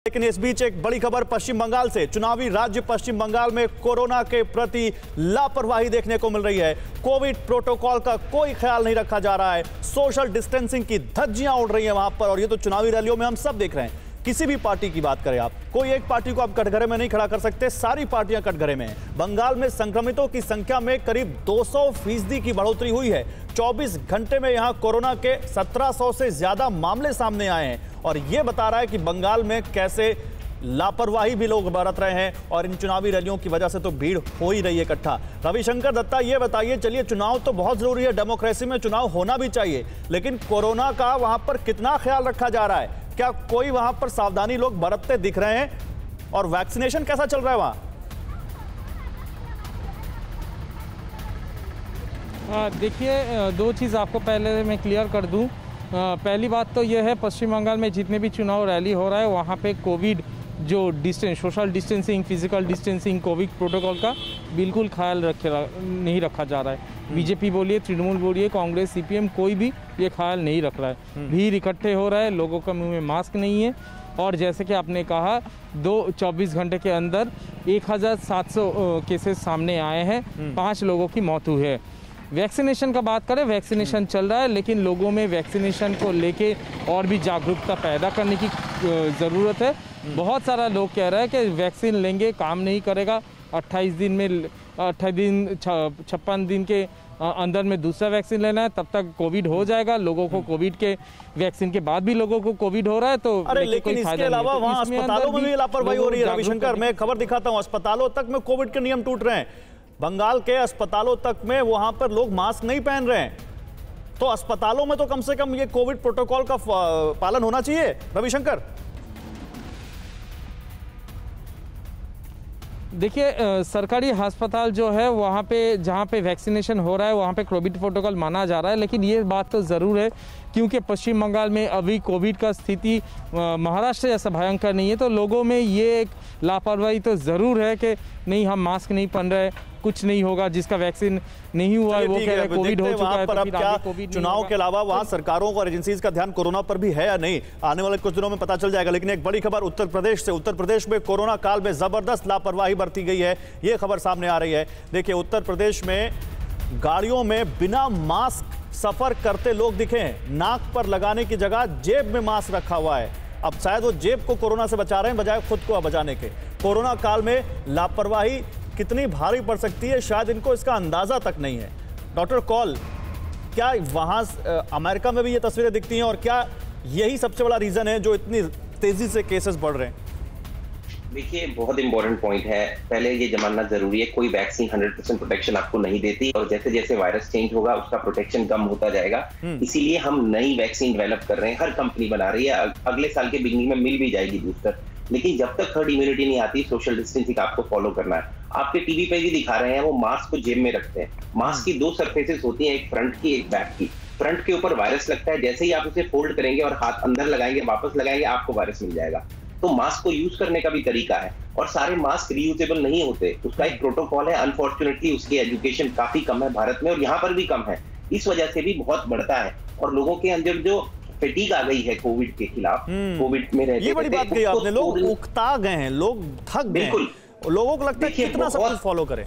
लेकिन इस बीच एक बड़ी खबर पश्चिम बंगाल से। चुनावी राज्य पश्चिम बंगाल में कोरोना के प्रति लापरवाही देखने को मिल रही है। कोविड प्रोटोकॉल का कोई ख्याल नहीं रखा जा रहा है। सोशल डिस्टेंसिंग की धज्जियां उड़ रही हैं वहां पर, और ये तो चुनावी रैलियों में हम सब देख रहे हैं। किसी भी पार्टी की बात करें आप, कोई एक पार्टी को आप कटघरे में नहीं खड़ा कर सकते, सारी पार्टियां कटघरे में हैं। बंगाल में संक्रमितों की संख्या में करीब 200% की बढ़ोतरी हुई है। 24 घंटे में यहां कोरोना के 1700 से ज्यादा मामले सामने आए हैं, और यह बता रहा है कि बंगाल में कैसे लापरवाही भी लोग बरत रहे हैं, और इन चुनावी रैलियों की वजह से तो भीड़ हो ही रही है इकट्ठा। रविशंकर दत्ता, ये बताइए, चलिए चुनाव तो बहुत जरूरी है, डेमोक्रेसी में चुनाव होना भी चाहिए, लेकिन कोरोना का वहां पर कितना ख्याल रखा जा रहा है? क्या कोई वहां पर सावधानी लोग बरतते दिख रहे हैं? और वैक्सीनेशन कैसा चल रहा है वहां? देखिए, दो चीज़ आपको पहले मैं क्लियर कर दूं। पहली बात तो यह है, पश्चिम बंगाल में जितने भी चुनाव रैली हो रहा है वहाँ पे कोविड जो social distancing, physical distancing, Covid protocol का बिल्कुल ख्याल नहीं रखा जा रहा है। बीजेपी बोलिए, तृणमूल बोलिए, कांग्रेस, सीपीएम, कोई भी ये ख्याल नहीं रख रहा है। भीड़ इकट्ठे हो रहा है, लोगों का मुंह में मास्क नहीं है, और जैसे कि आपने कहा 24 घंटे के अंदर 1700 केसेस सामने आए हैं, 5 लोगों की मौत हुई है। वैक्सीनेशन का बात करें, वैक्सीनेशन चल रहा है, लेकिन लोगों में वैक्सीनेशन को लेके और भी जागरूकता पैदा करने की ज़रूरत है। बहुत सारा लोग कह रहे हैं कि वैक्सीन लेंगे काम नहीं करेगा, 58 दिन में 56 दिन के अंदर में दूसरा वैक्सीन लेना है, तब तक कोविड हो जाएगा। लोगों को कोविड के वैक्सीन के बाद भी लोगों को कोविड हो रहा है, तो लेकिन इसके अलावा वहाँ अस्पतालों में भी लापरवाही हो रही है। रविशंकर, मैं खबर दिखाता हूँ, अस्पतालों तक में कोविड के नियम टूट रहे हैं। बंगाल के अस्पतालों तक में वहां पर लोग मास्क नहीं पहन रहे हैं, तो अस्पतालों में तो कम से कम ये कोविड प्रोटोकॉल का पालन होना चाहिए। रविशंकर, देखिए, सरकारी अस्पताल जो है वहाँ पे जहाँ पे वैक्सीनेशन हो रहा है वहाँ पे कोविड प्रोटोकॉल माना जा रहा है, लेकिन ये बात तो ज़रूर है क्योंकि पश्चिम बंगाल में अभी कोविड का स्थिति महाराष्ट्र जैसा भयंकर नहीं है, तो लोगों में ये एक लापरवाही तो ज़रूर है कि नहीं, हम मास्क नहीं पहन रहे, कुछ नहीं होगा, जिसका वैक्सीन नहीं हुआ है वो कह रहे कोविड हो चुका है। पर अब क्या चुनाव के अलावा वहां सरकारों और एजेंसीज का ध्यान कोरोना पर भी है या नहीं, आने वाले कुछ दिनों में पता चल जाएगा। लेकिन एक बड़ी खबर उत्तर प्रदेश से। उत्तर प्रदेश में कोरोना काल में जबरदस्त लापरवाही बरती गई है, ये खबर सामने आ रही है। देखिए, उत्तर प्रदेश में गाड़ियों में बिना मास्क सफर करते लोग दिखे हैं। नाक पर लगाने की जगह जेब में मास्क रखा हुआ है। अब शायद वो जेब को कोरोना से बचा रहे हैं बजाय खुद को बचाने के। कोरोना काल में लापरवाही कितनी भारी पड़ सकती है, शायद इनको इसका अंदाजा तक नहीं है। डॉक्टर कौल, क्या वहां अमेरिका में भी ये तस्वीरें दिखती हैं, और क्या यही सबसे बड़ा रीजन है जो इतनी तेजी से केसेस बढ़ रहे हैं? देखिए, बहुत इंपॉर्टेंट पॉइंट है। पहले ये जानना जरूरी है, कोई वैक्सीन 100% प्रोटेक्शन आपको नहीं देती, और जैसे जैसे वायरस चेंज होगा उसका प्रोटेक्शन कम होता जाएगा। इसीलिए हम नई वैक्सीन डेवलप कर रहे हैं, हर कंपनी बना रही है। अगले साल के बिगनिंग में मिल भी जाएगी बूस्टर, लेकिन जब तक हर्ड इम्यूनिटी नहीं आती, सोशल डिस्टेंसिंग आपको फॉलो करना है। आपके टीवी पे भी दिखा रहे हैं, वो मास्क को जेब में रखते हैं। मास्क की 2 सरफेसेस होती हैं, एक फ्रंट की, एक बैक की। फ्रंट के ऊपर वायरस लगता है, जैसे ही आप उसे फोल्ड करेंगे और हाथ अंदर लगाएंगे, वापस लगाएंगे, आपको वायरस मिल जाएगा। तो मास्क को यूज करने का भी तरीका है, और सारे मास्क रीयूजेबल नहीं होते, उसका एक प्रोटोकॉल है। अनफॉर्चुनेटली उसकी एजुकेशन काफी कम है भारत में, और यहाँ पर भी कम है, इस वजह से भी बहुत बढ़ता है। और लोगों के अंदर जो फैटीग आ गई है कोविड के खिलाफ, कोविड में रहते, ये बड़ी बात कही आपने, लोग उकता गए हैं, लोग थक गए हैं, लोगों को लगता है कितना सब कुछ फॉलो करें।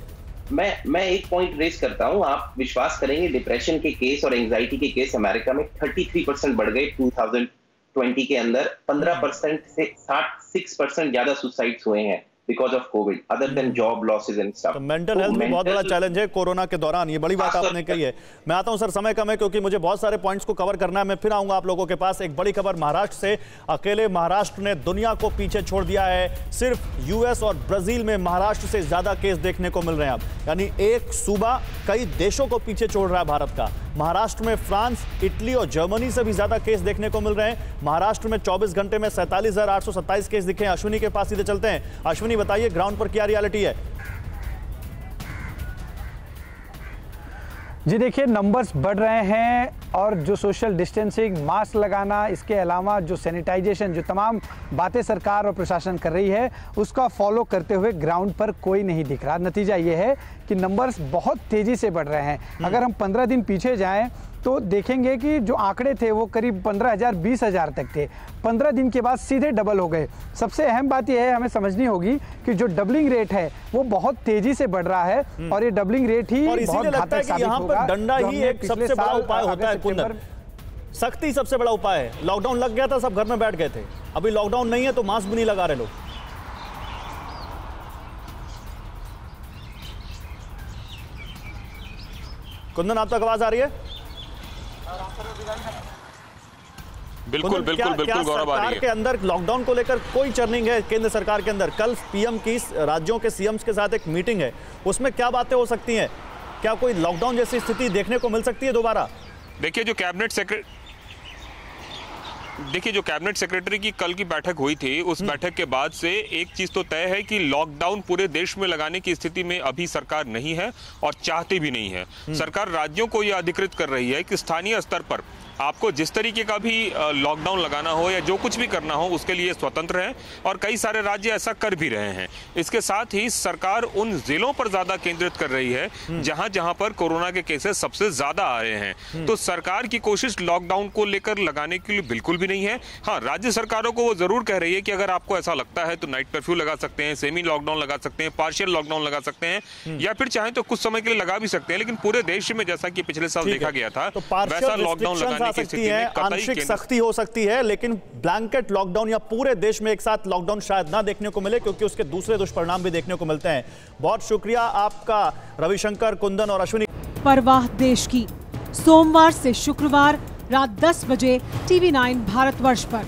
मैं एक पॉइंट रेज करता हूं, आप विश्वास करेंगे, डिप्रेशन के केस और एंजाइटी के केस अमेरिका में 33% बढ़ गए 2020 के अंदर। 15% से 66% ज्यादा सुसाइड्स हुए हैं because of Covid, other than job losses and stuff. Mental health भी बहुत बड़ा चैलेंज है कोरोना के दौरान, ये बड़ी बात आपने कही है। मैं आता हूं सर, समय कम है क्योंकि मुझे बहुत सारे पॉइंट्स को कवर करना है। मैं फिर आऊंगा आप लोगों के पास। एक बड़ी खबर महाराष्ट्र से। अकेले महाराष्ट्र ने दुनिया को पीछे छोड़ दिया है। सिर्फ यूएस और ब्राजील में महाराष्ट्र से ज्यादा केस देखने को मिल रहे हैं अब, यानी एक सूबा कई देशों को पीछे छोड़ रहा है भारत का। महाराष्ट्र में फ्रांस, इटली और जर्मनी से भी ज्यादा केस देखने को मिल रहे हैं। महाराष्ट्र में 24 घंटे में 47,827 केस दिखे हैं। अश्विनी के पास सीधे चलते हैं। अश्विनी, बताइए ग्राउंड पर क्या रियलिटी है? जी देखिए, नंबर्स बढ़ रहे हैं, और जो सोशल डिस्टेंसिंग, मास्क लगाना, इसके अलावा जो सैनिटाइजेशन, जो तमाम बातें सरकार और प्रशासन कर रही है, उसका फॉलो करते हुए ग्राउंड पर कोई नहीं दिख रहा। नतीजा ये है कि नंबर्स बहुत तेज़ी से बढ़ रहे हैं। अगर हम 15 दिन पीछे जाएं तो देखेंगे कि जो आंकड़े थे वो करीब 15,000 20,000 तक थे। 15 दिन के बाद सीधे डबल हो गए। सबसे अहम बात यह है, हमें समझनी होगी कि जो डबलिंग रेट है वो बहुत तेजी से बढ़ रहा है और ये डबलिंग रेट ही बहुत घातक साबित होगा। डंडा ही एक सबसे बड़ा उपाय होता है कुंदन, सख्ती सबसे बड़ा उपाय है। लॉकडाउन लग गया था, सब घर में बैठ गए थे, अभी लॉकडाउन नहीं है तो मास्क भी नहीं लगा रहे लोग। कुंदन, आप तक आवाज आ रही है? बिल्कुल बिल्कुल बिल्कुल गौरव आ रही है। सरकार के अंदर लॉकडाउन को लेकर कोई चर्निंग है केंद्र सरकार के अंदर? कल पीएम की राज्यों के सीएम्स के साथ एक मीटिंग है, उसमें क्या बातें हो सकती हैं? क्या कोई लॉकडाउन जैसी स्थिति देखने को मिल सकती है दोबारा? देखिए जो कैबिनेट सेक्रेटरी की कल की बैठक हुई थी, उस बैठक के बाद से एक चीज तो तय है कि लॉकडाउन पूरे देश में लगाने की स्थिति में अभी सरकार नहीं है और चाहती भी नहीं है। सरकार राज्यों को यह अधिकृत कर रही है कि स्थानीय स्तर पर आपको जिस तरीके का भी लॉकडाउन लगाना हो या जो कुछ भी करना हो उसके लिए स्वतंत्र है और कई सारे राज्य ऐसा कर भी रहे हैं। इसके साथ ही सरकार उन जिलों पर ज्यादा केंद्रित कर रही है जहां जहां पर कोरोना के केसेस सबसे ज्यादा आ रहे हैं। तो सरकार की कोशिश लॉकडाउन को लेकर लगाने के लिए बिल्कुल भी नहीं है। हाँ, राज्य सरकारों को वो जरूर कह रही है कि अगर आपको ऐसा लगता है तो नाइट कर्फ्यू लगा सकते हैं, सेमी लॉकडाउन लगा सकते हैं, पार्शियल लॉकडाउन लगा सकते हैं या फिर चाहे तो कुछ समय के लिए लगा भी सकते हैं। लेकिन पूरे देश में जैसा कि पिछले साल देखा गया था वैसा लॉकडाउन लगाने की स्थिति में आंशिक सख्ती हो सकती है, लेकिन ब्लैंकेट लॉकडाउन या पूरे देश में एक साथ लॉकडाउन शायद ना देखने को मिले, क्योंकि उसके दूसरे दुष्परिणाम भी देखने को मिलते हैं। बहुत शुक्रिया आपका रविशंकर, कुंदन और अश्विनी। परवाह देश की, सोमवार से शुक्रवार रात 10 बजे TV9 भारतवर्ष पर।